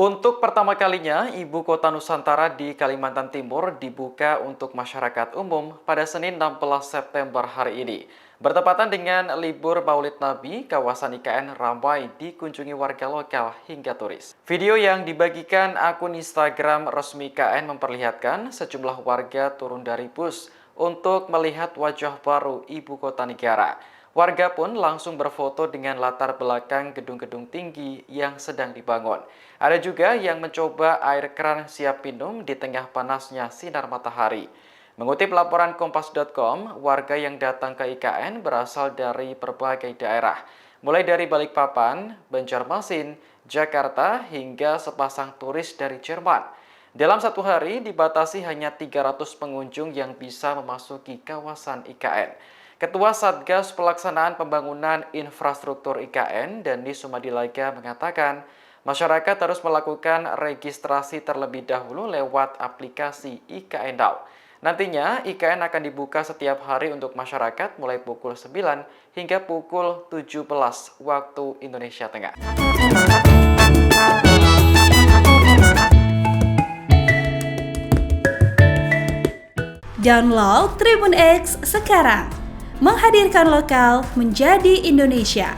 Untuk pertama kalinya, Ibu Kota Nusantara di Kalimantan Timur dibuka untuk masyarakat umum pada Senin 16 September hari ini. Bertepatan dengan libur Maulid Nabi, kawasan IKN ramai dikunjungi warga lokal hingga turis. Video yang dibagikan akun Instagram resmi IKN memperlihatkan sejumlah warga turun dari bus untuk melihat wajah baru Ibu Kota Negara. Warga pun langsung berfoto dengan latar belakang gedung-gedung tinggi yang sedang dibangun. Ada juga yang mencoba air keran siap minum di tengah panasnya sinar matahari. Mengutip laporan Kompas.com, warga yang datang ke IKN berasal dari berbagai daerah, mulai dari Balikpapan, Banjarmasin, Jakarta, hingga sepasang turis dari Jerman. Dalam satu hari dibatasi hanya 300 pengunjung yang bisa memasuki kawasan IKN. Ketua Satgas Pelaksanaan Pembangunan Infrastruktur IKN, Dani Sumadilaga mengatakan, masyarakat harus melakukan registrasi terlebih dahulu lewat aplikasi IKN Now. Nantinya, IKN akan dibuka setiap hari untuk masyarakat mulai pukul 9 hingga pukul 17 waktu Indonesia Tengah. Download Tribun X sekarang, menghadirkan lokal menjadi Indonesia.